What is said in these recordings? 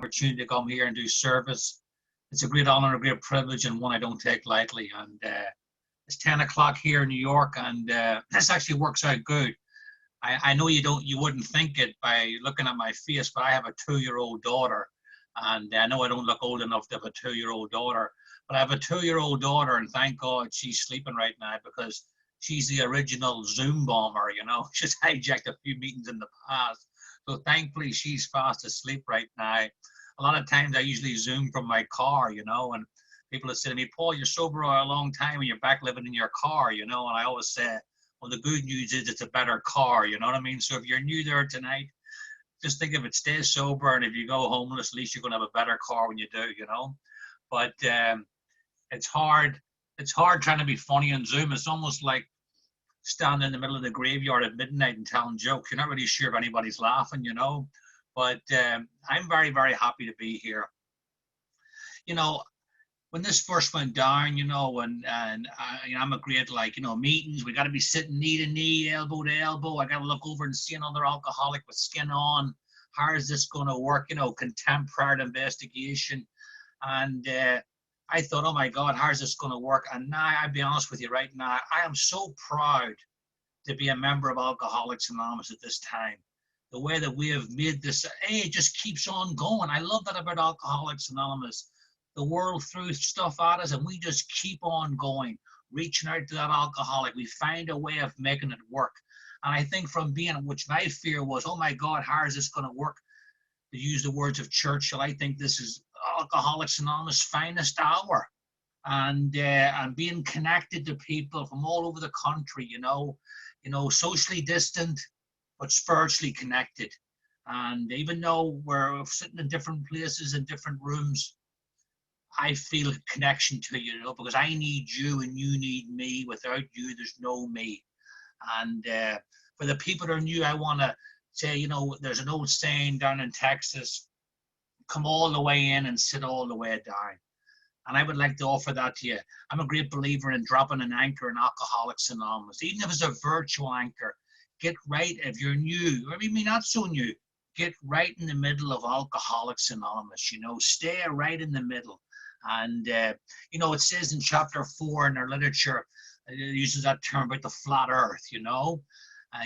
opportunity to come here and do service. It's a great honor, a great privilege, and one I don't take lightly. And it's 10 o'clock here in New York, and this actually works out good. I know you wouldn't think it by looking at my face, but I have a 2-year-old daughter, and I know I don't look old enough to have a 2-year-old daughter, but I have a 2-year-old daughter, and thank God she's sleeping right now because she's the original Zoom bomber. She's hijacked a few meetings in the past, so thankfully she's fast asleep right now. A lot of times I usually Zoom from my car, and people have said to me, Paul, you're sober a long time and you're back living in your car, and I always say, well, the good news is it's a better car, you know what I mean? So if you're new there tonight, just think of it, stay sober, and if you go homeless, at least you're going to have a better car when you do, But it's hard trying to be funny on Zoom. It's almost like standing in the middle of the graveyard at midnight and telling jokes. You're not really sure if anybody's laughing, But I'm very, very happy to be here. When this first went down, I'm a great, meetings. We got to be sitting knee to knee, elbow to elbow. I got to look over and see another alcoholic with skin on. How is this going to work? Contempt prior to investigation. And I thought, oh my God, how's this going to work? And now, I'll be honest with you right now, I am so proud to be a member of Alcoholics Anonymous at this time. The way that we have made this, it just keeps on going. I love that about Alcoholics Anonymous. The world threw stuff at us and we just keep on going, reaching out to that alcoholic. We find a way of making it work. And I think from being, which my fear was, oh my God, how is this going to work? To use the words of Churchill, I think this is Alcoholics Anonymous' finest hour. And being connected to people from all over the country, socially distant, but spiritually connected. And even though we're sitting in different places, in different rooms, I feel a connection to you, because I need you and you need me. Without you, there's no me. And for the people that are new, I want to say, there's an old saying down in Texas, come all the way in and sit all the way down. And I would like to offer that to you. I'm a great believer in dropping an anchor in Alcoholics Anonymous, even if it's a virtual anchor. Get right, if you're new, or maybe not so new, get right in the middle of Alcoholics Anonymous, stay right in the middle. And, it says in chapter 4 in our literature, it uses that term about the flat earth,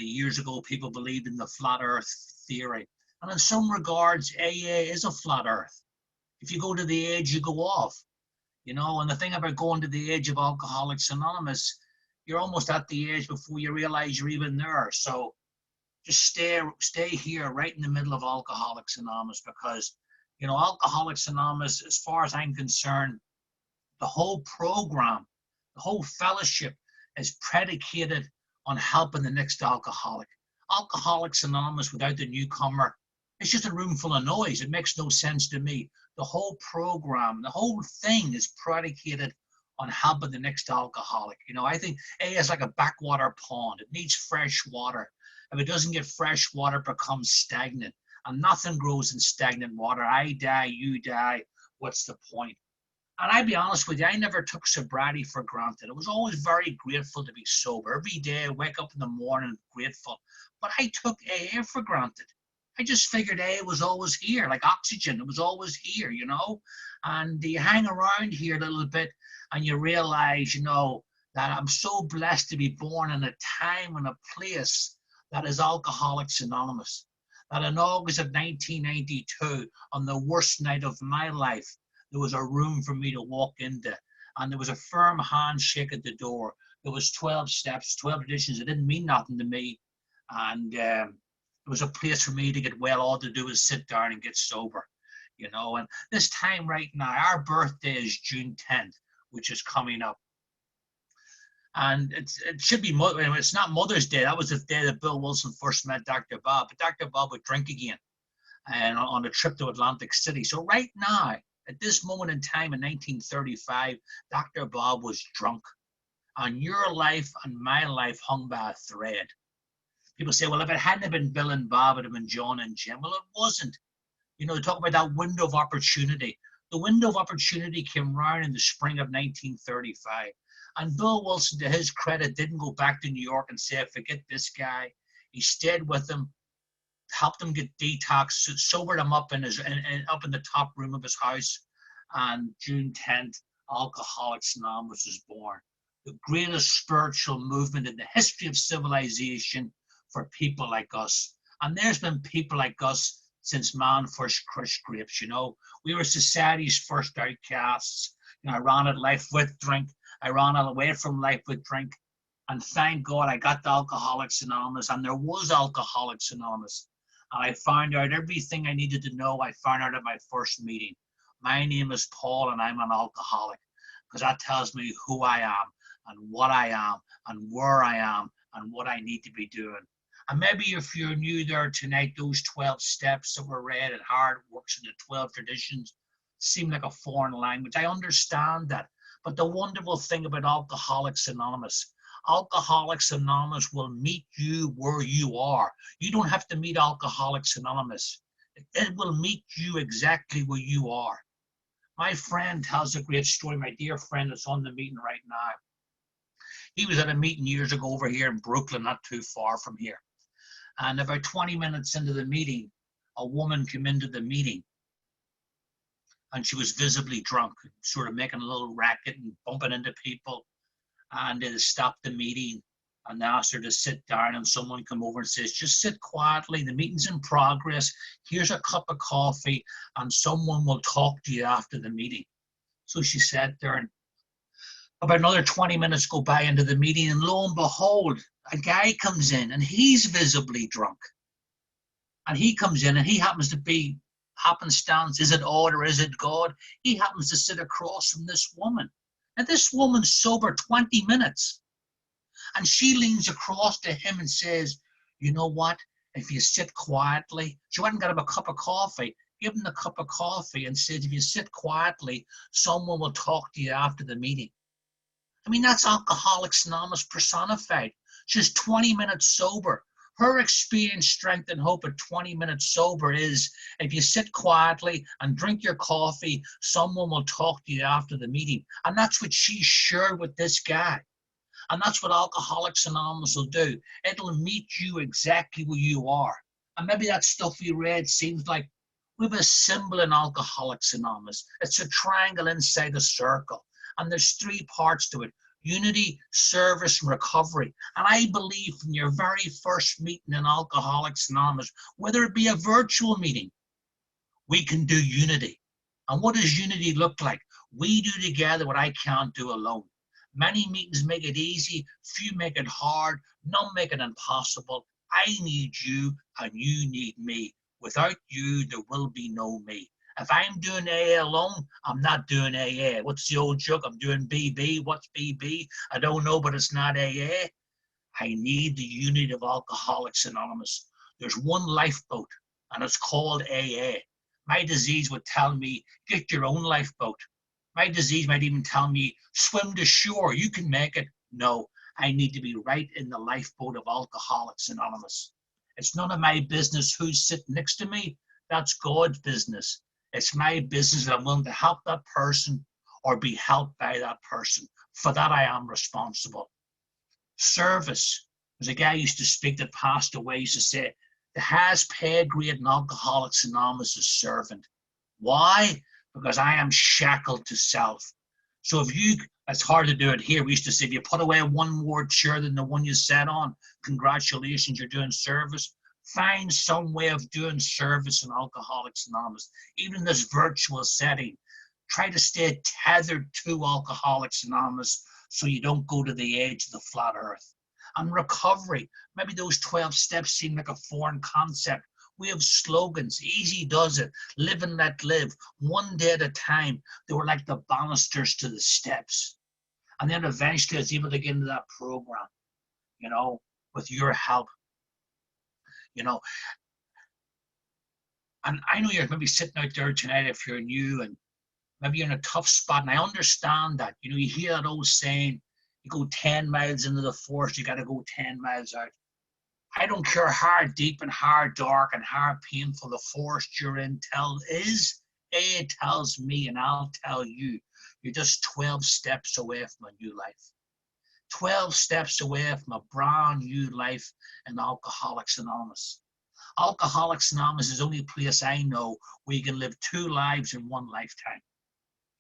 years ago, people believed in the flat earth theory. And in some regards, AA is a flat earth. If you go to the edge, you go off, and the thing about going to the edge of Alcoholics Anonymous, you're almost at the edge before you realize you're even there. So just stay here right in the middle of Alcoholics Anonymous, because Alcoholics Anonymous, as far as I'm concerned, the whole program, the whole fellowship is predicated on helping the next alcoholic. Alcoholics Anonymous without the newcomer, it's just a room full of noise. It makes no sense to me. The whole program, the whole thing is predicated on helping the next alcoholic. I think A is like a backwater pond. It needs fresh water. If it doesn't get fresh water, it becomes stagnant. And nothing grows in stagnant water. I die, you die. What's the point? And I'll be honest with you, I never took sobriety for granted. I was always very grateful to be sober. Every day I wake up in the morning grateful. But I took AA for granted. I just figured AA was always here, like oxygen. It was always here, And you hang around here a little bit and you realize, that I'm so blessed to be born in a time and a place that is Alcoholics Anonymous. That in August of 1992, on the worst night of my life, there was a room for me to walk into. And there was a firm handshake at the door. There was 12 steps, 12 editions. It didn't mean nothing to me. And it was a place for me to get well. All to do is sit down and get sober, And this time right now, our birthday is June 10th, which is coming up. And it should be, it's not Mother's Day. That was the day that Bill Wilson first met Dr. Bob. But Dr. Bob would drink again and on a trip to Atlantic City. So right now, at this moment in time in 1935, Dr. Bob was drunk. And your life and my life hung by a thread. People say, well, if it hadn't been Bill and Bob, it would have been John and Jim. Well, it wasn't. Talk about that window of opportunity. The window of opportunity came round in the spring of 1935. And Bill Wilson, to his credit, didn't go back to New York and say, forget this guy. He stayed with him. helped him get detox, sobered him up up in the top room of his house. And June 10th, Alcoholics Anonymous was born. The greatest spiritual movement in the history of civilization for people like us. And there's been people like us since man first crushed grapes, you know. We were society's first outcasts. You know, I ran at life with drink. I ran away from life with drink. And thank God I got the Alcoholics Anonymous, and there was Alcoholics Anonymous. And I found out everything I needed to know. I found out at my first meeting. My name is Paul, and I'm an alcoholic, because that tells me who I am and what I am and where I am and what I need to be doing. And maybe if you're new there tonight, those 12 steps that were read and how it works in the 12 traditions seem like a foreign language. I understand that. But the wonderful thing about Alcoholics Anonymous, Alcoholics Anonymous will meet you where you are. You don't have to meet Alcoholics Anonymous. It will meet you exactly where you are. My friend tells a great story, my dear friend that's on the meeting right now. He was at a meeting years ago over here in Brooklyn, not too far from here. And about 20 minutes into the meeting, a woman came into the meeting, and she was visibly drunk, sort of making a little racket and bumping into people. And they stopped the meeting and asked her to sit down, and someone come over and says, just sit quietly, the meeting's in progress, here's a cup of coffee, and someone will talk to you after the meeting. So she sat there, and about another 20 minutes go by into the meeting, and lo and behold, a guy comes in, and he's visibly drunk. And he comes in, and he happens to be happenstance, is it odd or is it God? He happens to sit across from this woman. And this woman's sober 20 minutes. And she leans across to him and says, you know what? If you sit quietly, she went and got him a cup of coffee, give him the cup of coffee and said, if you sit quietly, someone will talk to you after the meeting. I mean, that's Alcoholics Anonymous personified. She's 20 minutes sober. Her experience, strength, and hope at 20 minutes sober is, if you sit quietly and drink your coffee, someone will talk to you after the meeting. And that's what she shared with this guy. And that's what Alcoholics Anonymous will do. It'll meet you exactly where you are. And maybe that stuff we read seems like we have a symbol in Alcoholics Anonymous. It's a triangle inside a circle. And there's 3 parts to it: unity, service, and recovery. And I believe from your very first meeting in Alcoholics Anonymous, whether it be a virtual meeting, we can do unity. And what does unity look like? We do together what I can't do alone. Many meetings make it easy, few make it hard, none make it impossible. I need you and you need me. Without you, there will be no me. If I'm doing AA alone, I'm not doing AA. What's the old joke? I'm doing BB. What's BB? I don't know, but it's not AA. I need the unity of Alcoholics Anonymous. There's one lifeboat, and it's called AA. My disease would tell me, get your own lifeboat. My disease might even tell me, swim to shore, you can make it. No, I need to be right in the lifeboat of Alcoholics Anonymous. It's none of my business who's sitting next to me. That's God's business. It's my business that I'm willing to help that person or be helped by that person. For that, I am responsible. Service. There's a guy who used to speak that passed away, he used to say, the highest pay grade in Alcoholics Anonymous is servant. Why? Because I am shackled to self. So if you, it's hard to do it here. We used to say, if you put away one more chair than the one you sat on, congratulations, you're doing service. Find some way of doing service in Alcoholics Anonymous, even in this virtual setting. Try to stay tethered to Alcoholics Anonymous so you don't go to the edge of the flat earth. And recovery, maybe those 12 steps seem like a foreign concept. We have slogans, easy does it, live and let live, one day at a time. They were like the banisters to the steps. And then eventually I was able to get into that program, you know, with your help. You know, and I know you're maybe sitting out there tonight if you're new and maybe you're in a tough spot, and I understand that. You know, you hear that old saying, you go 10 miles into the forest, you got to go 10 miles out. I don't care how deep and how dark and how painful the forest you're in is. It tells me, and I'll tell you, you're just 12 steps away from a new life. 12 steps away from a brand new life in Alcoholics Anonymous. Alcoholics Anonymous is the only place I know where you can live 2 lives in 1 lifetime,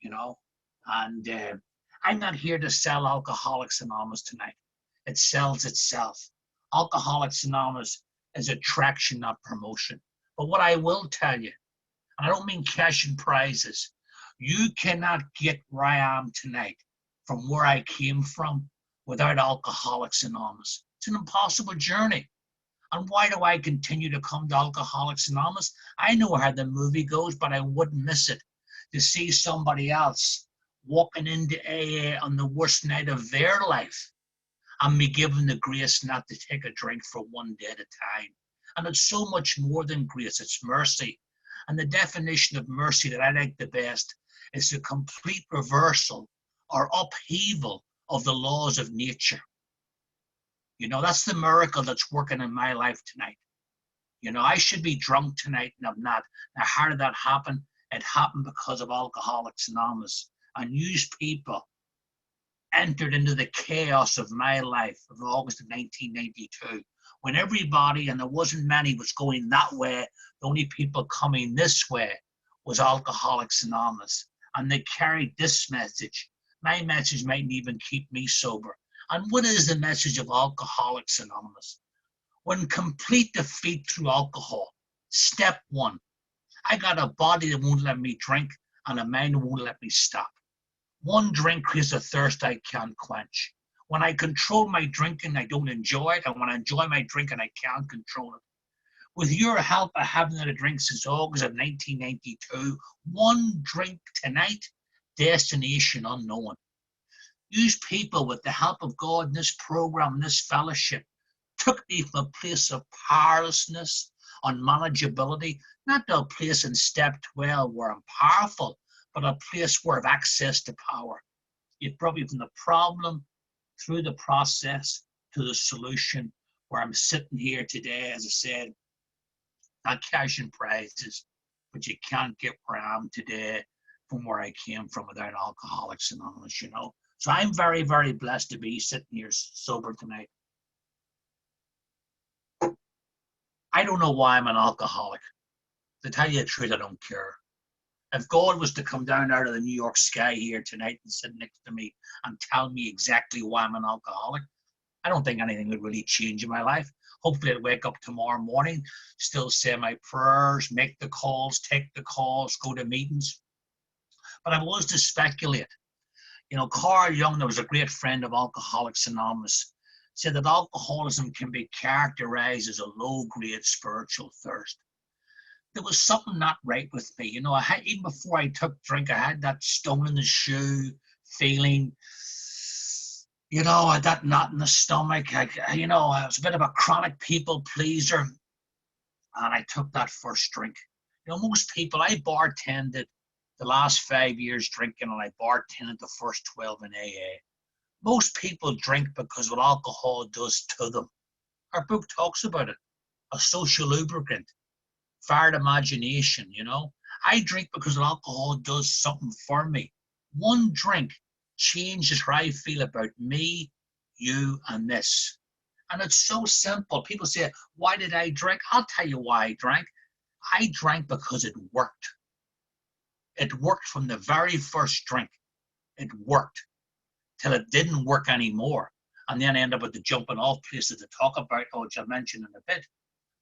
you know. And I'm not here to sell Alcoholics Anonymous tonight. It sells itself. Alcoholics Anonymous is attraction, not promotion. But what I will tell you, and I don't mean cash and prizes, you cannot get where I am tonight from where I came from without Alcoholics Anonymous. It's an impossible journey. And why do I continue to come to Alcoholics Anonymous? I know how the movie goes, but I wouldn't miss it to see somebody else walking into AA on the worst night of their life and be given the grace not to take a drink for 1 day at a time. And it's so much more than grace, it's mercy. And the definition of mercy that I like the best is the complete reversal or upheaval of the laws of nature. You know, that's the miracle that's working in my life tonight. You know, I should be drunk tonight and I'm not. Now, how did that happen? It happened because of Alcoholics Anonymous. And used people entered into the chaos of my life of August of 1992, when everybody, and there wasn't many, was going that way. The only people coming this way was Alcoholics Anonymous. And they carried this message. My message mightn't even keep me sober. And what is the message of Alcoholics Anonymous? When complete defeat through alcohol, step 1, I got a body that won't let me drink and a mind that won't let me stop. 1 drink creates a thirst I can't quench. When I control my drinking, I don't enjoy it. And when I enjoy my drinking, I can't control it. With your help, I haven't had a drink since August of 1992. 1 drink tonight, destination unknown. Use people with the help of God in this program, this fellowship, took me from a place of powerlessness, unmanageability, not to a place in step 12 where I'm powerful, but a place where I've access to power. It brought me from the problem through the process to the solution, where I'm sitting here today, as I said, not cash and prizes, but you can't get where I am today from where I came from without Alcoholics Anonymous, you know. So I'm very, very blessed to be sitting here sober tonight. I don't know why I'm an alcoholic. To tell you the truth, I don't care. If God was to come down out of the New York sky here tonight and sit next to me and tell me exactly why I'm an alcoholic, I don't think anything would really change in my life. Hopefully I'd wake up tomorrow morning, still say my prayers, make the calls, take the calls, go to meetings. But I was to speculate. You know, Carl Jung, that was a great friend of Alcoholics Anonymous, said that alcoholism can be characterized as a low-grade spiritual thirst. There was something not right with me. You know, even before I took drink, I had that stone in the shoe feeling. You know, I had that knot in the stomach. I was a bit of a chronic people pleaser. And I took that first drink. You know, most people, I bartended the last 5 years drinking, and I bartended the first 12 in AA. Most people drink because what alcohol does to them. Our book talks about it. A social lubricant, fired imagination, you know. I drink because alcohol does something for me. 1 drink changes how I feel about me, you, and this. And it's so simple. People say, why did I drink? I'll tell you why I drank. I drank because it worked. It worked from the very first drink. It worked till it didn't work anymore. And then I end up with the jumping off places to talk about, which I'll mention in a bit.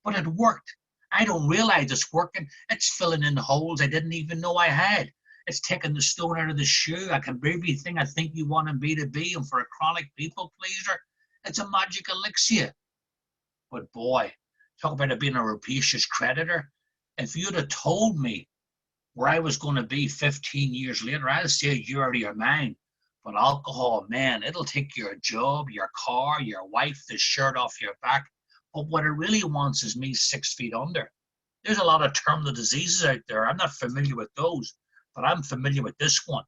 But it worked. I don't realize it's working. It's filling in holes I didn't even know I had. It's taking the stone out of the shoe. I can be everything I think you want me to be. And for a chronic people pleaser, it's a magic elixir. But boy, talk about it being a rapacious creditor. If you'd have told me where I was going to be 15 years later, I'd say you're out of your mind. But alcohol, man, it'll take your job, your car, your wife, the shirt off your back. But what it really wants is me 6 feet under. There's a lot of terminal diseases out there. I'm not familiar with those, but I'm familiar with this one.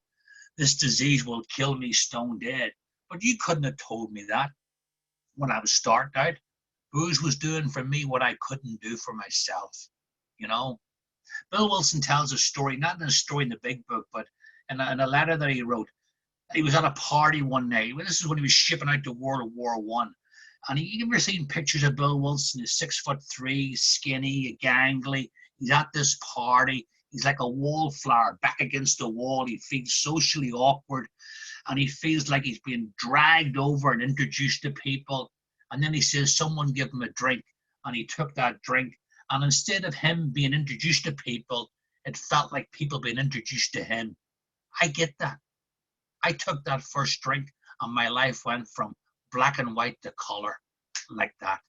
This disease will kill me stone dead. But you couldn't have told me that when I was starting out. Booze was doing for me what I couldn't do for myself, you know. Bill Wilson tells a story, not in a story in the big book, but in a letter that he wrote. He was at a party one night. This is when he was shipping out to World War I. And you ever seen pictures of Bill Wilson? He's 6'3", skinny, gangly. He's at this party. He's like a wallflower back against the wall. He feels socially awkward, and he feels like he's being dragged over and introduced to people. And then he says, someone give him a drink. And he took that drink. And instead of him being introduced to people, it felt like people being introduced to him. I get that. I took that first drink, and my life went from black and white to color like that.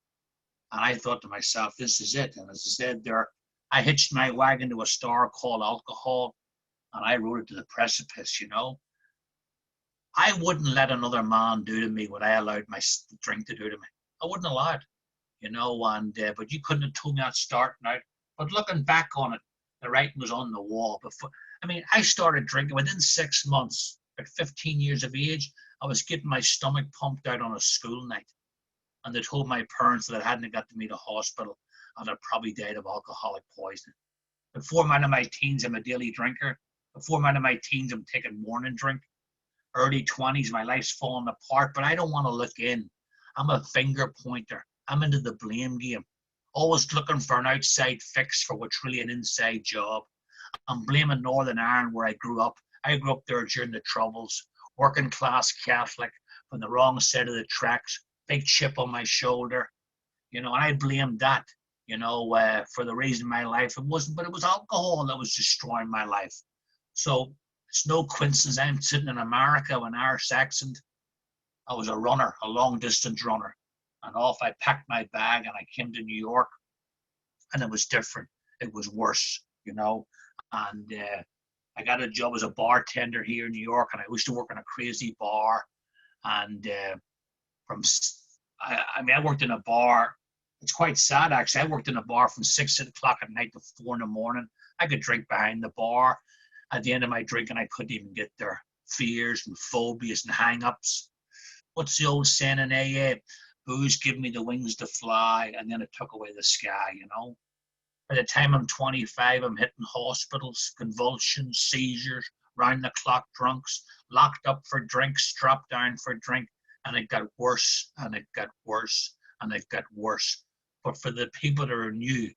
And I thought to myself, this is it. And as I said there, I hitched my wagon to a star called alcohol, and I rode it to the precipice, you know. I wouldn't let another man do to me what I allowed my drink to do to me. I wouldn't allow it, you know. And but you couldn't have told me that starting out. But looking back on it, the writing was on the wall. Before, I mean, I started drinking within 6 months. At 15 years of age, I was getting my stomach pumped out on a school night. And they told my parents that I hadn't got to meet a hospital and I'd probably died of alcoholic poisoning. Before I'm in my teens, I'm a daily drinker. Before I'm in my teens, I'm taking morning drink. Early 20s, my life's falling apart, but I don't want to look in. I'm a finger pointer. I'm into the blame game. Always looking for an outside fix for what's really an inside job. I'm blaming Northern Ireland where I grew up. I grew up there during the Troubles, working class Catholic from the wrong side of the tracks, big chip on my shoulder, you know, and I blamed that, you know, for the reason my life, it wasn't, but it was alcohol that was destroying my life. So it's no coincidence I'm sitting in America with an Irish accent. I was a runner, a long distance runner, and off I packed my bag and I came to New York, and it was different. It was worse, you know, and I got a job as a bartender here in New York, and I used to work in a crazy bar. And I mean, I worked in a bar. It's quite sad, actually. I worked in a bar from 6 o'clock at night to 4 in the morning. I could drink behind the bar. At the end of my drinking, I couldn't even get there. Fears and phobias and hang-ups. What's the old saying in AA? Booze give me the wings to fly, and then it took away the sky, you know? By the time I'm 25, I'm hitting hospitals, convulsions, seizures, round-the-clock drunks, locked up for drinks, strapped down for drink, and it got worse, and it got worse, and it got worse. But for the people that are new,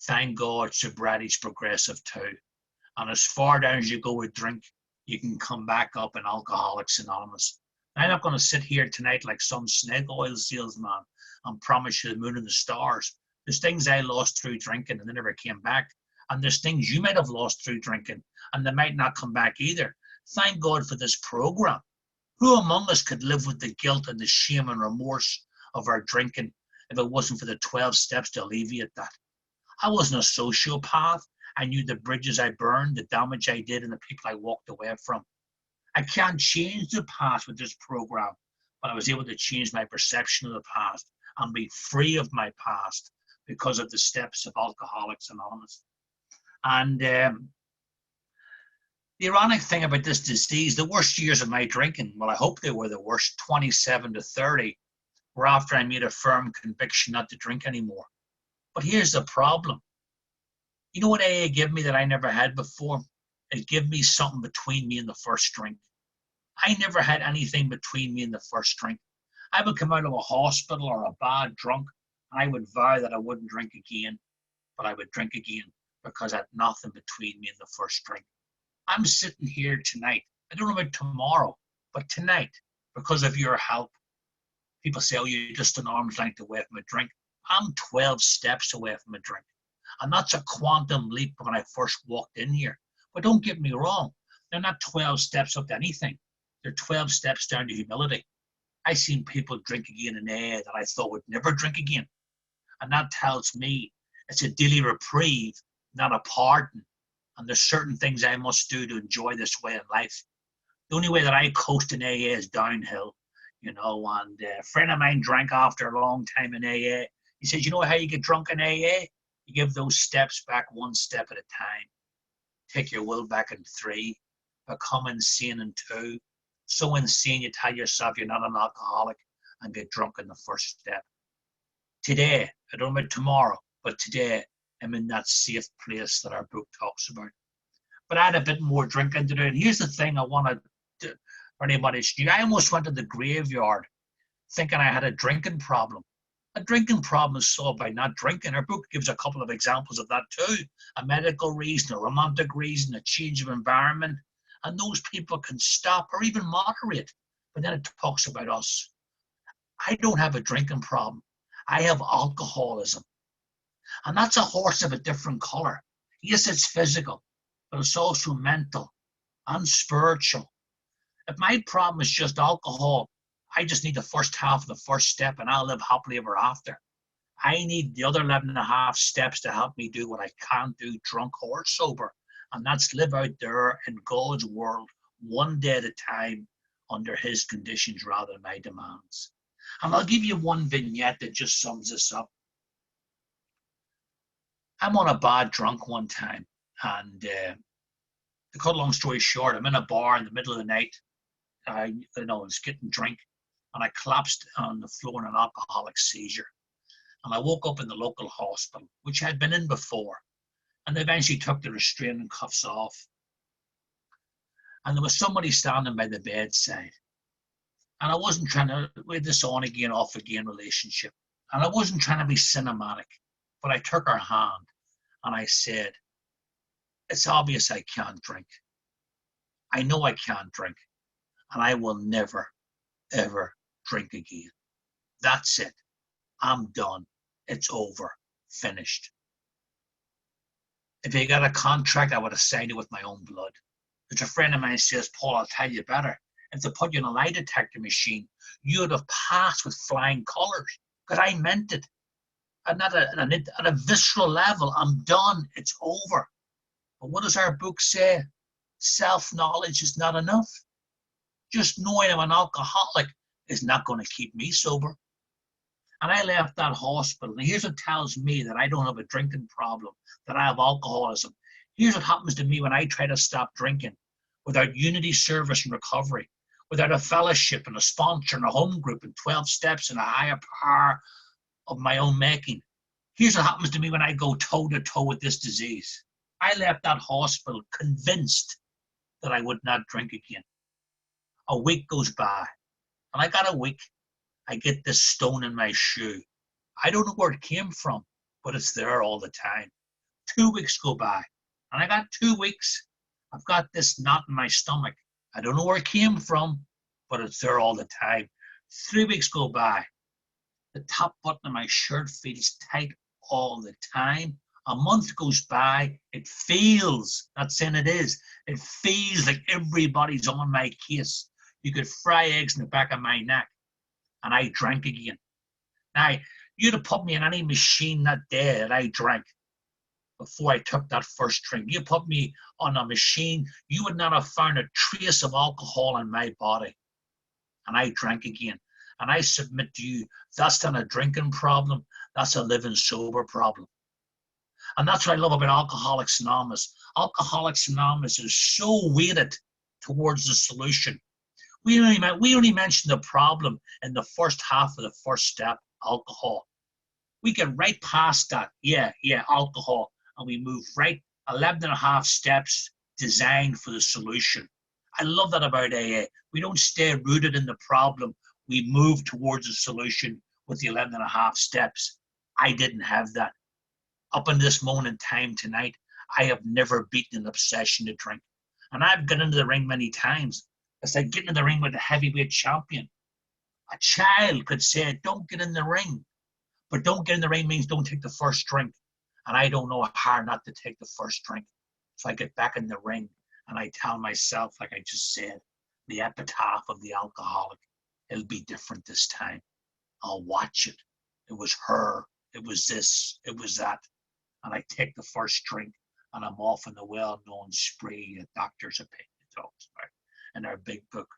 thank God sobriety's progressive too. And as far down as you go with drink, you can come back up in Alcoholics Anonymous. I'm not going to sit here tonight like some snake oil salesman and promise you the moon and the stars. There's things I lost through drinking and they never came back. And there's things you might have lost through drinking and they might not come back either. Thank God for this program. Who among us could live with the guilt and the shame and remorse of our drinking if it wasn't for the 12 steps to alleviate that? I wasn't a sociopath. I knew the bridges I burned, the damage I did, and the people I walked away from. I can't change the past with this program, but I was able to change my perception of the past and be free of my past because of the steps of Alcoholics Anonymous. And the ironic thing about this disease, the worst years of my drinking, well, I hope they were the worst, 27 to 30, were after I made a firm conviction not to drink anymore. But here's the problem. You know what AA gave me that I never had before? It gave me something between me and the first drink. I never had anything between me and the first drink. I would come out of a hospital or a bad drunk, and I would vow that I wouldn't drink again, but I would drink again because I had nothing between me and the first drink. I'm sitting here tonight. I don't know about tomorrow, but tonight, because of your help. People say, oh, you're just an arm's length away from a drink. I'm 12 steps away from a drink. And that's a quantum leap when I first walked in here. But don't get me wrong. They're not 12 steps up to anything. They're 12 steps down to humility. I've seen people drink again in AA that I thought would never drink again. And that tells me it's a daily reprieve, not a pardon. And there's certain things I must do to enjoy this way in life. The only way that I coast in AA is downhill, you know. And a friend of mine drank after a long time in AA. He says, you know how you get drunk in AA? You give those steps back one step at a time. Take your will back in 3. Become insane in 2. So insane you tell yourself you're not an alcoholic and get drunk in the first step. Today, I don't know about tomorrow, but today I'm in that safe place that our book talks about. But I had a bit more drinking to do. And here's the thing I want to do for anybody. I almost went to the graveyard thinking I had a drinking problem. A drinking problem is solved by not drinking. Our book gives a couple of examples of that too. A medical reason, a romantic reason, a change of environment. And those people can stop or even moderate. But then it talks about us. I don't have a drinking problem. I have alcoholism. And that's a horse of a different color. Yes, it's physical, but it's also mental and spiritual. If my problem is just alcohol, I just need the first half of the first step and I'll live happily ever after. I need the other 11 and a half steps to help me do what I can't do drunk or sober. And that's live out there in God's world, one day at a time, under his conditions rather than my demands. And I'll give you one vignette that just sums this up. I'm on a bad drunk one time, and to cut a long story short, I'm in a bar in the middle of the night. I was getting drink, and I collapsed on the floor in an alcoholic seizure. And I woke up in the local hospital, which I'd been in before, and they eventually took the restraining cuffs off. And there was somebody standing by the bedside. And I wasn't trying to, with this on again, off again relationship. And I wasn't trying to be cinematic, but I took her hand and I said, it's obvious I can't drink. I know I can't drink, and I will never, ever drink again. That's it. I'm done. It's over. Finished. If you got a contract, I would have signed it with my own blood. There's a friend of mine says, Paul, I'll tell you better. If they put you in a lie detector machine, you would have passed with flying colours, because I meant it. And at a visceral level, I'm done. It's over. But what does our book say? Self-knowledge is not enough. Just knowing I'm an alcoholic is not going to keep me sober. And I left that hospital. And here's what tells me that I don't have a drinking problem, that I have alcoholism. Here's what happens to me when I try to stop drinking without unity, service, and recovery, without a fellowship and a sponsor and a home group and 12 steps and a higher power of my own making. Here's what happens to me when I go toe-to-toe with this disease. I left that hospital convinced that I would not drink again. A week goes by, and I got a week. I get this stone in my shoe. I don't know where it came from, but it's there all the time. 2 weeks go by, and I got 2 weeks. I've got this knot in my stomach. I don't know where it came from, but it's there all the time. 3 weeks go by. The top button of my shirt feels tight all the time. A month goes by. It feels, not saying it is, it feels like everybody's on my case. You could fry eggs in the back of my neck. And I drank again. Now, you'd have put me in any machine that day that I drank before I took that first drink. You put me on a machine, you would not have found a trace of alcohol in my body. And I drank again. And I submit to you, that's not a drinking problem, that's a living sober problem. And that's what I love about Alcoholics Anonymous. Alcoholics Anonymous is so weighted towards the solution. We only mention the problem in the first half of the first step, alcohol. We get right past that, yeah, alcohol, and we move right 11 and a half steps designed for the solution. I love that about AA. We don't stay rooted in the problem. We move towards a solution with the 11 and a half steps. I didn't have that. Up in this moment in time tonight, I have never beaten an obsession to drink. And I've got into the ring many times. It's like getting in the ring with a heavyweight champion. A child could say, don't get in the ring. But don't get in the ring means don't take the first drink. And I don't know how not to take the first drink. So I get back in the ring and I tell myself, like I just said, the epitaph of the alcoholic. It'll be different this time. I'll watch it. It was her. It was this. It was that. And I take the first drink and I'm off in the well-known spree that doctors' opinion talks about in our big book.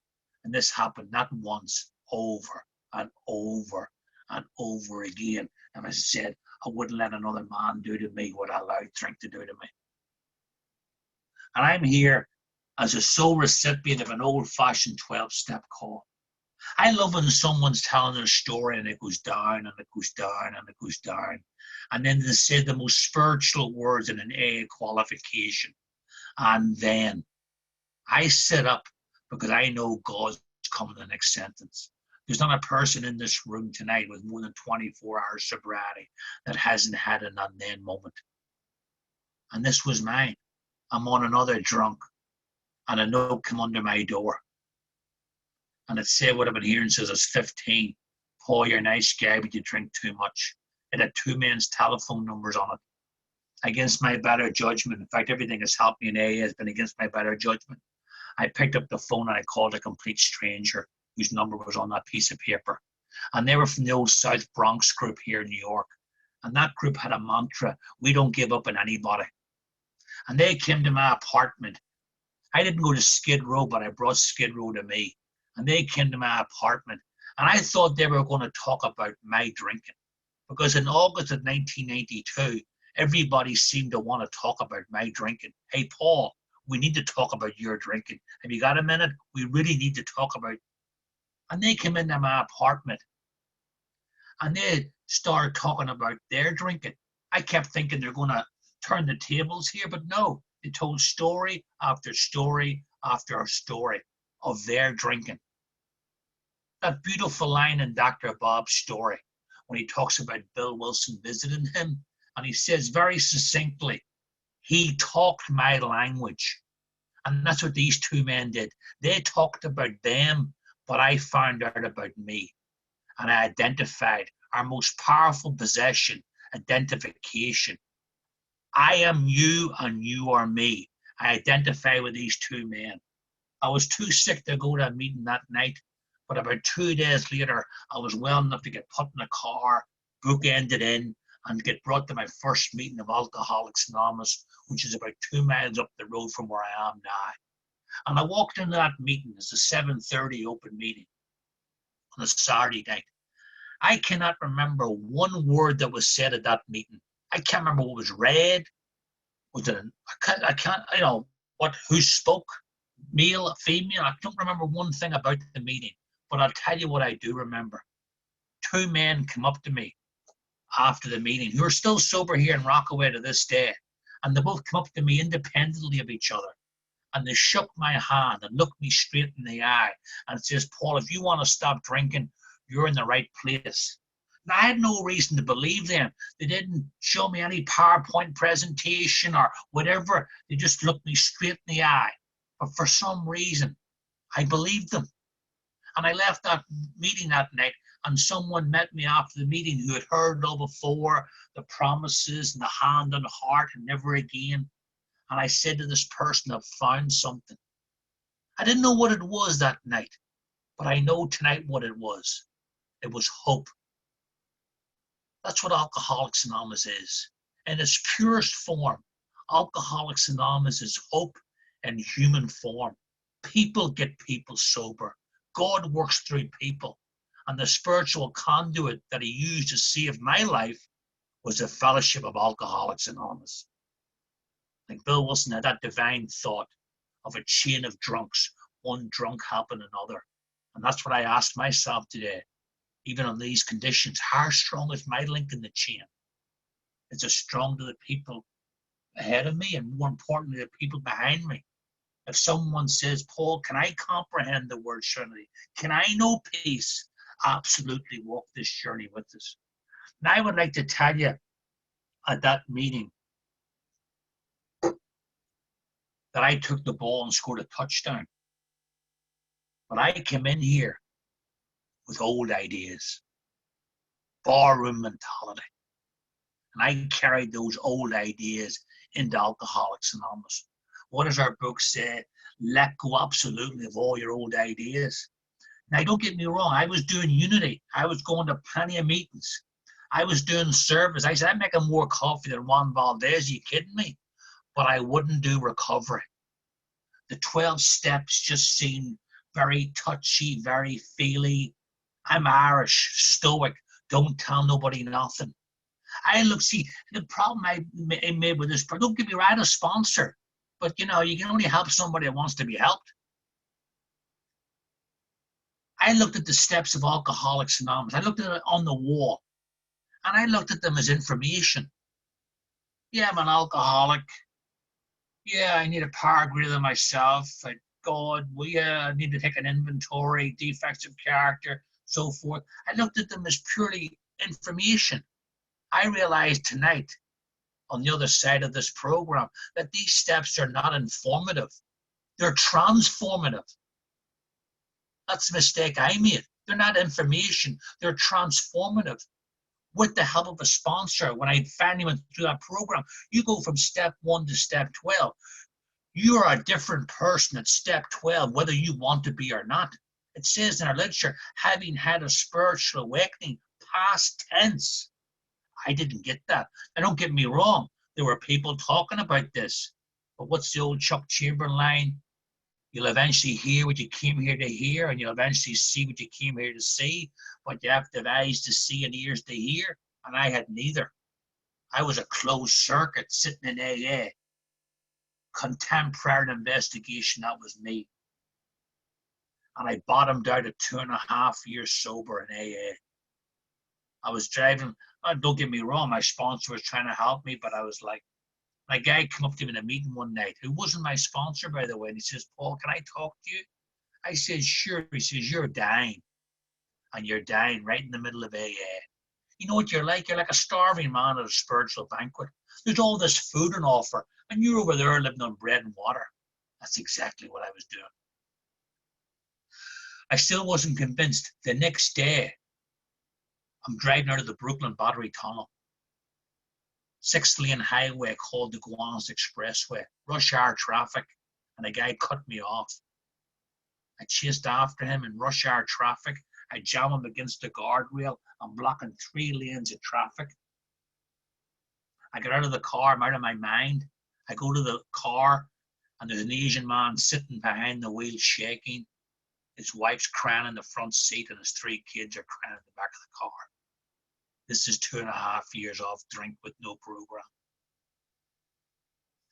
And this happened not once, over and over and over again. And as I said, I wouldn't let another man do to me what I allowed drink to do to me. And I'm here as a sole recipient of an old-fashioned 12-step call. I love when someone's telling their story and it goes down and it goes down and it goes down. And then they say the most spiritual words in an AA qualification. And then I sit up because I know God's coming the next sentence. There's not a person in this room tonight with more than 24 hours sobriety that hasn't had an and then moment. And this was mine. I'm on another drunk, and a note came under my door. And it said what I've been hearing since I was 15. Paul, you're a nice guy, but you drink too much. It had two men's telephone numbers on it. Against my better judgment, in fact, everything that's helped me in AA has been against my better judgment. I picked up the phone and I called a complete stranger whose number was on that piece of paper. And they were from the old South Bronx group here in New York. And that group had a mantra: we don't give up on anybody. And they came to my apartment. I didn't go to Skid Row, but I brought Skid Row to me. And they came to my apartment. And I thought they were going to talk about my drinking. Because in August of 1992, everybody seemed to want to talk about my drinking. Hey, Paul, we need to talk about your drinking. Have you got a minute? We really need to talk about. And they came into my apartment and they started talking about their drinking. I kept thinking they're going to turn the tables here, but no. They told story after story after story of their drinking. That beautiful line in Dr. Bob's story when he talks about Bill Wilson visiting him, and he says very succinctly, he talked my language. And that's what these two men did. They talked about them, but I found out about me. And I identified our most powerful possession, identification. I am you and you are me. I identify with these two men. I was too sick to go to a meeting that night, but about 2 days later, I was well enough to get put in a car, bookended in, and get brought to my first meeting of Alcoholics Anonymous, which is about 2 miles up the road from where I am now. And I walked into that meeting. It's a 7:30 open meeting on a Saturday night. I cannot remember one word that was said at that meeting. I can't remember what was read. Was it? I can't. You know what? Who spoke? Male, female? I don't remember one thing about the meeting. But I'll tell you what I do remember. Two men come up to me after the meeting who are still sober here in Rockaway to this day, and they both come up to me independently of each other, and they shook my hand and looked me straight in the eye and says, Paul, if you want to stop drinking, you're in the right place. Now, I had no reason to believe them. They didn't show me any PowerPoint presentation or whatever. They just looked me straight in the eye. But for some reason, I believed them. And I left that meeting that night, and someone met me after the meeting who had heard it all before, the promises and the hand on the heart and never again. And I said to this person, I've found something. I didn't know what it was that night, but I know tonight what it was. It was hope. That's what Alcoholics Anonymous is. In its purest form, Alcoholics Anonymous is hope in human form. People get people sober. God works through people. And the spiritual conduit that he used to save my life was the fellowship of Alcoholics Anonymous. Like Bill Wilson had that divine thought of a chain of drunks, one drunk helping another. And that's what I asked myself today. Even on these conditions, how strong is my link in the chain? Is it strong to the people ahead of me, and more importantly, the people behind me? If someone says, Paul, can I comprehend the word Trinity? Can I know peace? Absolutely walk this journey with us. Now I would like to tell you at that meeting that I took the ball and scored a touchdown. But I came in here with old ideas, barroom mentality. And I carried those old ideas into Alcoholics Anonymous. What does our book say? Let go absolutely of all your old ideas. Now, don't get me wrong. I was doing unity. I was going to plenty of meetings. I was doing service. I said, I'm making more coffee than Juan Valdez. Are you kidding me? But I wouldn't do recovery. The 12 steps just seemed very touchy, very feely. I'm Irish, stoic, don't tell nobody nothing. See, the problem I made with this, don't get me right, a sponsor, but you can only help somebody that wants to be helped. I looked at the steps of Alcoholics Anonymous. I looked at it on the wall, and I looked at them as information. Yeah, I'm an alcoholic. Yeah, I need a power greater than myself. God, I need to take an inventory, defects of character, so forth. I looked at them as purely information. I realized tonight, on the other side of this program, that these steps are not informative. They're transformative. That's the mistake I made. They're not information. They're transformative. With the help of a sponsor, when I finally went through that program, you go from step 1 to step 12. You're a different person at step 12, whether you want to be or not. It says in our literature, having had a spiritual awakening, past tense. I didn't get that. Now, don't get me wrong. There were people talking about this. But what's the old Chuck Chamberlain line? You'll eventually hear what you came here to hear, and you'll eventually see what you came here to see. But you have to have eyes to see and ears to hear. And I had neither. I was a closed circuit sitting in AA. Contemporary investigation, that was me. And I bottomed out at 2.5 years sober in AA. I was driving, don't get me wrong, my sponsor was trying to help me, but I was like, my guy came up to me in a meeting one night, who wasn't my sponsor, by the way, and he says, Paul, can I talk to you? I said, sure. He says, you're dying, and you're dying right in the middle of AA. You know what you're like? You're like a starving man at a spiritual banquet. There's all this food on offer, and you're over there living on bread and water. That's exactly what I was doing. I still wasn't convinced. The next day, I'm driving out of the Brooklyn Battery Tunnel. 6-lane highway called the Gowanus Expressway. Rush hour traffic, and a guy cut me off. I chased after him in rush hour traffic. I jam him against the guardrail. I'm blocking 3 lanes of traffic. I get out of the car. I'm out of my mind. I go to the car, and there's an Asian man sitting behind the wheel shaking. His wife's crying in the front seat, and his 3 kids are crying in the back of the car. This is 2.5 years off drink with no program.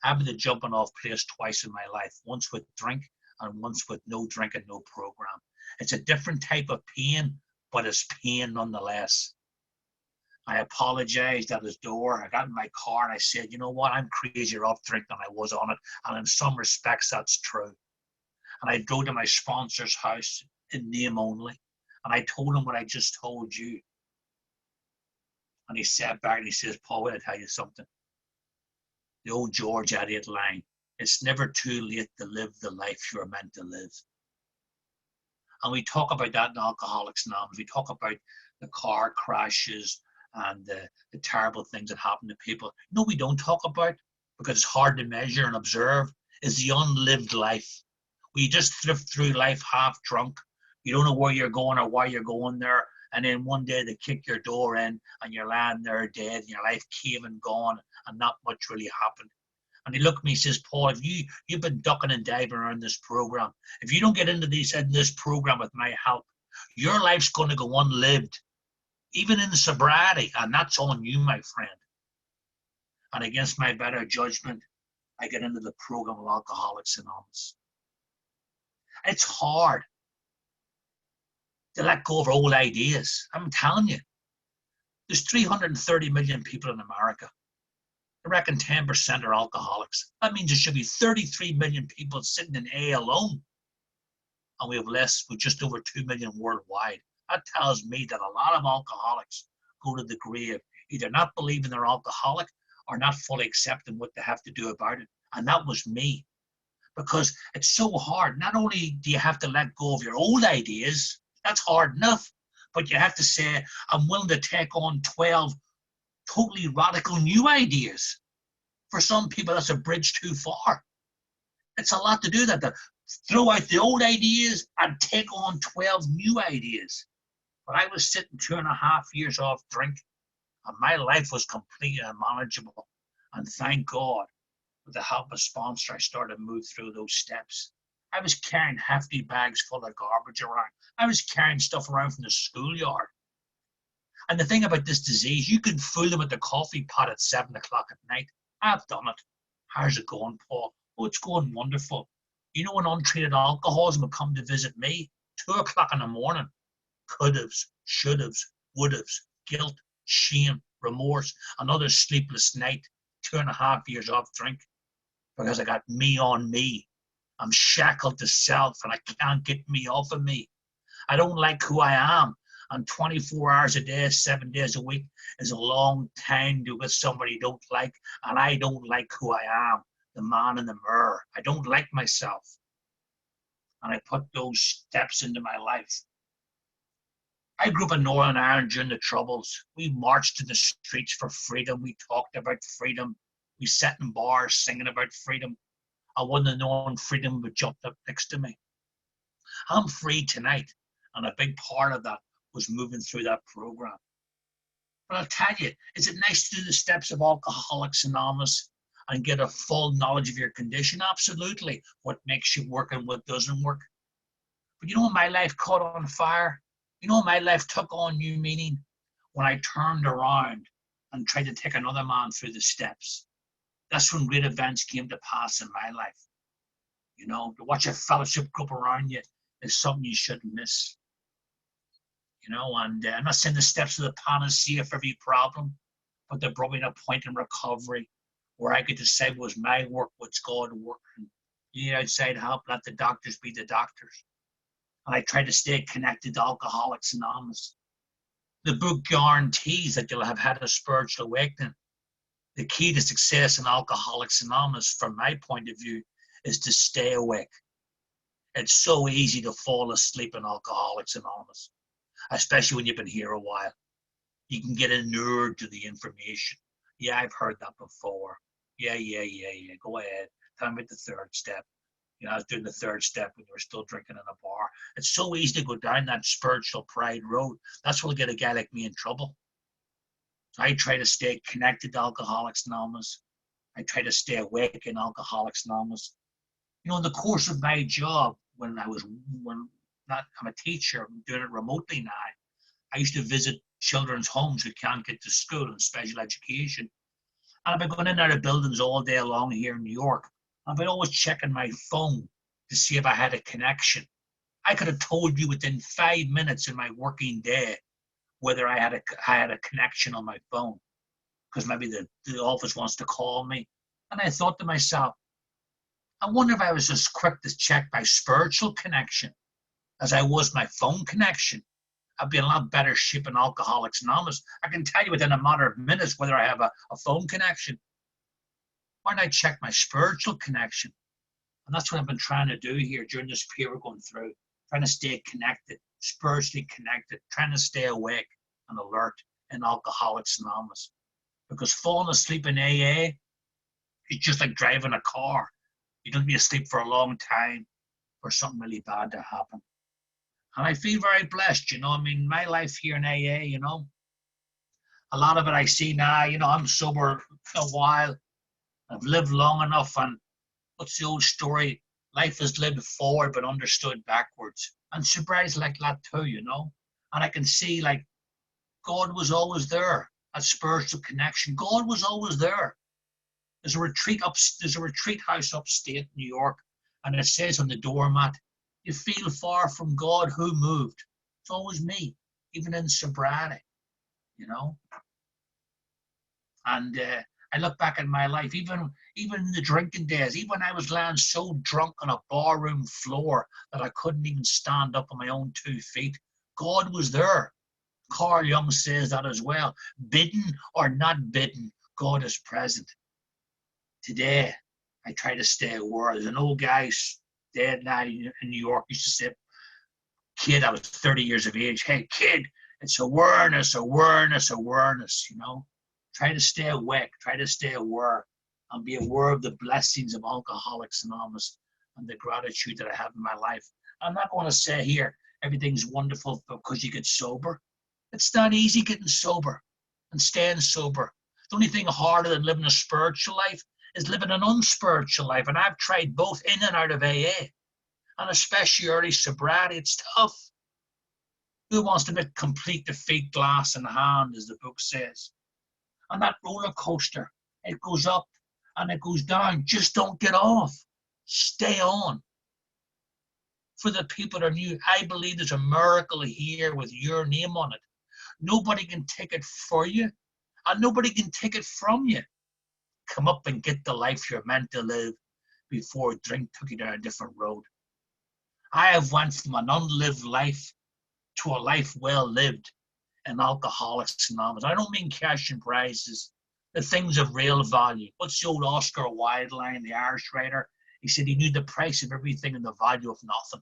I've been to jumping off place twice in my life, once with drink and once with no drink and no program. It's a different type of pain, but it's pain nonetheless. I apologized at his door. I got in my car and I said, you know what, I'm crazier off drink than I was on it. And in some respects, that's true. And I drove to my sponsor's house in name only. And I told him what I just told you. And he sat back and he says, Paul, will I tell you something? The old George Eliot line, it's never too late to live the life you're meant to live. And we talk about that in Alcoholics Anonymous. We talk about the car crashes and the terrible things that happen to people. No, we don't talk about, because it's hard to measure and observe, is the unlived life. We just drift through life half drunk. You don't know where you're going or why you're going there. And then one day they kick your door in and you're lying there dead and your life came and gone and not much really happened. And he looked at me and says, Paul, if you've been ducking and diving around this program, if you don't get into this program with my help, your life's going to go unlived, even in sobriety, and that's on you, my friend. And against my better judgment, I get into the program of Alcoholics Anonymous. It's hard to let go of old ideas. I'm telling you, there's 330 million people in America. I reckon 10% are alcoholics. That means there should be 33 million people sitting in A alone. And we have just over 2 million worldwide. That tells me that a lot of alcoholics go to the grave, either not believing they're alcoholic or not fully accepting what they have to do about it. And that was me. Because it's so hard. Not only do you have to let go of your old ideas, that's hard enough, but you have to say, I'm willing to take on 12 totally radical new ideas. For some people, that's a bridge too far. It's a lot to do that, to throw out the old ideas and take on 12 new ideas. But I was sitting 2.5 years off drink, and my life was completely unmanageable. And thank God, with the help of a sponsor, I started to move through those steps. I was carrying hefty bags full of garbage around. I was carrying stuff around from the schoolyard. And the thing about this disease, you can fool them at the coffee pot at 7 o'clock at night. I've done it. How's it going, Paul? Oh, it's going wonderful. You know, when untreated alcoholism would come to visit me, 2 o'clock in the morning, could-haves, should-haves, would-haves, guilt, shame, remorse, another sleepless night, 2.5 years off drink, because I got me on me. I'm shackled to self and I can't get me off of me. I don't like who I am. And 24 hours a day, 7 days a week is a long time to with somebody you don't like. And I don't like who I am, the man in the mirror. I don't like myself. And I put those steps into my life. I grew up in Northern Ireland during the Troubles. We marched to the streets for freedom. We talked about freedom. We sat in bars singing about freedom. I wouldn't have known freedom would jump up next to me. I'm free tonight, and a big part of that was moving through that program. But I'll tell you, is it nice to do the steps of Alcoholics Anonymous and get a full knowledge of your condition? Absolutely. What makes you work and what doesn't work. But you know when my life caught on fire? You know, my life took on new meaning when I turned around and tried to take another man through the steps. That's when great events came to pass in my life. You know, to watch a fellowship group around you is something you shouldn't miss. You know, and I'm not saying the steps of the panacea for every problem, but they brought me to a point in recovery where I could decide was my work, what's God's work. And you outside help, let the doctors be the doctors. And I try to stay connected to Alcoholics Anonymous. The book guarantees that you'll have had a spiritual awakening. The key to success in Alcoholics Anonymous, from my point of view, is to stay awake. It's so easy to fall asleep in Alcoholics Anonymous, especially when you've been here a while. You can get inured to the information. Yeah, I've heard that before. Yeah. Go ahead. Tell me about the third step. You know, I was doing the third step when you were still drinking in a bar. It's so easy to go down that spiritual pride road. That's what'll get a guy like me in trouble. So I try to stay connected to Alcoholics Anonymous. I try to stay awake in Alcoholics Anonymous. You know, in the course of my job, I'm a teacher, I'm doing it remotely now. I used to visit children's homes who can't get to school and special education. And I've been going in and out of buildings all day long here in New York. I've been always checking my phone to see if I had a connection. I could have told you within 5 minutes in my working day whether I had a connection on my phone, because maybe the office wants to call me. And I thought to myself, I wonder if I was as quick to check my spiritual connection as I was my phone connection. I'd be in a lot better shape in Alcoholics Anonymous. I can tell you within a matter of minutes whether I have a phone connection. Why don't I check my spiritual connection? And that's what I've been trying to do here during this period we're going through, trying to stay connected, spiritually connected, trying to stay awake and alert in Alcoholics Anonymous. Because falling asleep in AA is just like driving a car. You don't be asleep for a long time for something really bad to happen. And I feel very blessed, you know. I mean, my life here in AA, you know, a lot of it I see now, you know, I'm sober a while. I've lived long enough, and what's the old story? Life is lived forward but understood backwards. And sobriety's like that too, you know. And I can see, like, God was always there. That spiritual connection. God was always there. There's a retreat house upstate New York, and it says on the doormat, "You feel far from God, who moved?" It's always me, even in sobriety, you know. And I look back at my life, even in the drinking days, even when I was lying so drunk on a barroom floor that I couldn't even stand up on my own 2 feet, God was there. Carl Jung says that as well. Bidden or not bidden, God is present. Today, I try to stay aware. There's an old guy dead now in New York used to say, "Kid," I was 30 years of age, "Hey, kid, it's awareness, awareness, awareness," you know. Try to stay awake, try to stay aware, and be aware of the blessings of Alcoholics Anonymous and the gratitude that I have in my life. I'm not going to say here everything's wonderful because you get sober. It's not easy getting sober and staying sober. The only thing harder than living a spiritual life is living an unspiritual life. And I've tried both in and out of AA. And especially early sobriety, it's tough. Who wants to make complete defeat, glass in hand, as the book says? And that roller coaster, it goes up and it goes down. Just don't get off. Stay on. For the people that are new, I believe there's a miracle here with your name on it. Nobody can take it for you, and nobody can take it from you. Come up and get the life you're meant to live before drink took you down a different road. I have went from an unlived life to a life well lived in Alcoholics Anonymous. I don't mean cash and prizes, the things of real value. What's the old Oscar Wilde line, the Irish writer? He said he knew the price of everything and the value of nothing.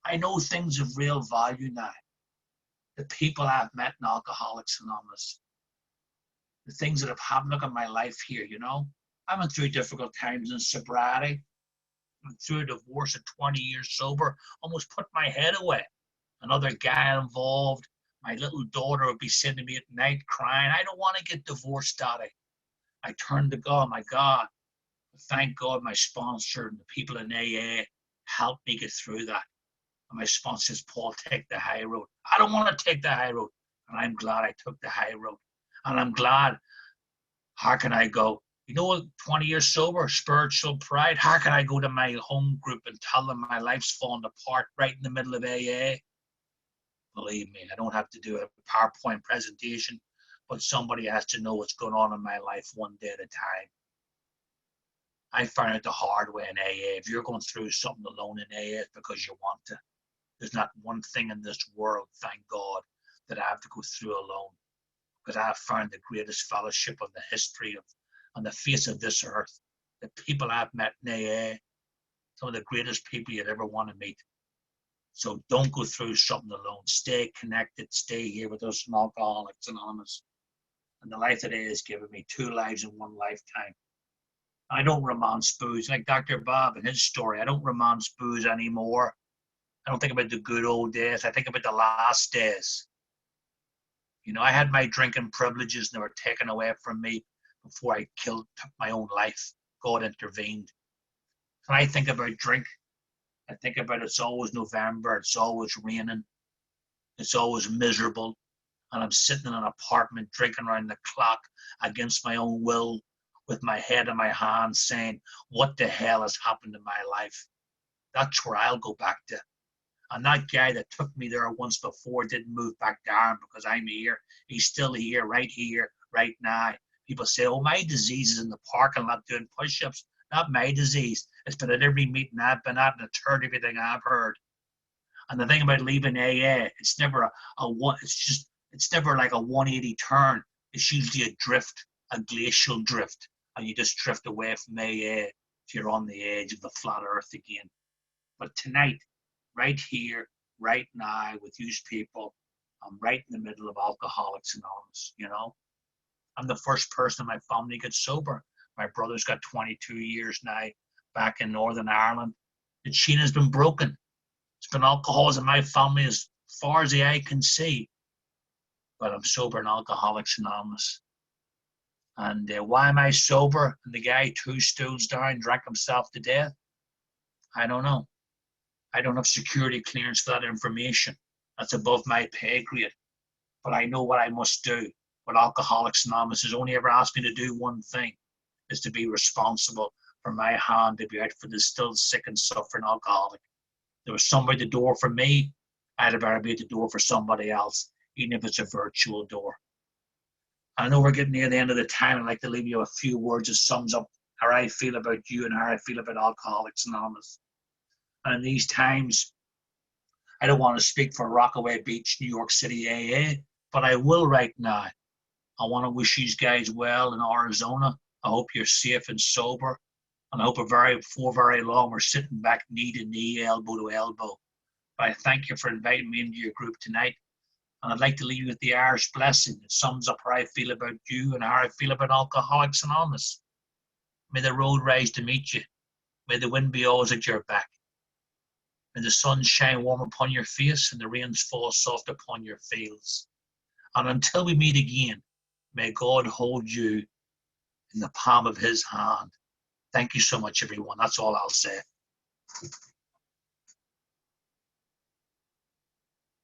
I know things of real value now. The people I've met in Alcoholics Anonymous, the things that have happened. Look at my life here, you know. I went through difficult times in sobriety. I went through a divorce at 20 years sober, almost put my head away. Another guy involved. My little daughter would be sitting to me at night crying, I don't want to get divorced, Daddy. I turned to God, my God. Thank God my sponsor and the people in AA helped me get through that. And my sponsor says, Paul, take the high road. I don't want to take the high road. And I'm glad I took the high road. And I'm glad, how can I go? You know, 20 years sober, spiritual pride. How can I go to my home group and tell them my life's falling apart right in the middle of AA? Believe me, I don't have to do a PowerPoint presentation, but somebody has to know what's going on in my life one day at a time. I found it the hard way in AA. If you're going through something alone in AA, it's because you want to. There's not one thing in this world, thank God, that I have to go through alone. Because I have found the greatest fellowship of the history of, on the face of this earth. The people I've met in AA, some of the greatest people you'd ever want to meet. So don't go through something alone. Stay connected. Stay here with us in Alcoholics Anonymous. And the life that AA has given me, 2 lives in 1 lifetime. I don't romance booze. Like Dr. Bob and his story, I don't romance booze anymore. I don't think about the good old days. I think about the last days. You know, I had my drinking privileges and they were taken away from me before I took my own life. God intervened. When I think about drink, I think about it's always November, it's always raining, it's always miserable, and I'm sitting in an apartment drinking around the clock against my own will with my head in my hands saying, what the hell has happened in my life? That's where I'll go back to. And that guy that took me there once before didn't move back down because I'm here. He's still here, right now. People say, oh, my disease is in the parking lot doing push-ups. Not my disease. It's been at every meeting I've been at and it's heard everything I've heard. And the thing about leaving AA, it's never it's never like a 180 turn. It's usually a drift, a glacial drift. And you just drift away from AA till you're on the edge of the flat earth again. But tonight, right here, right now, with you people, I'm right in the middle of Alcoholics Anonymous, you know. I'm the first person in my family to get sober. My brother's got 22 years now back in Northern Ireland. The chain has been broken. It's been alcohols in my family as far as the eye can see. But I'm sober in Alcoholics Anonymous. And why am I sober? And the guy 2 stools down drank himself to death? I don't know. I don't have security clearance for that information. That's above my pay grade. But I know what I must do. What Alcoholics Anonymous has only ever asked me to do one thing, is to be responsible for my hand to be out for the still sick and suffering alcoholic. There was somebody at the door for me, I'd better be at the door for somebody else, even if it's a virtual door. I know we're getting near the end of the time. I'd like to leave you a few words that sums up how I feel about you and how I feel about Alcoholics Anonymous. And in these times, I don't want to speak for Rockaway Beach, New York City AA, but I will right now. I want to wish you guys well in Arizona. I hope you're safe and sober. And I hope before very long, we're sitting back knee to knee, elbow to elbow. But I thank you for inviting me into your group tonight. And I'd like to leave you with the Irish blessing. It sums up how I feel about you and how I feel about Alcoholics Anonymous. May the road rise to meet you. May the wind be always at your back. May the sun shine warm upon your face and the rains fall soft upon your fields. And until we meet again, may God hold you in the palm of his hand. Thank you so much, everyone. That's all I'll say.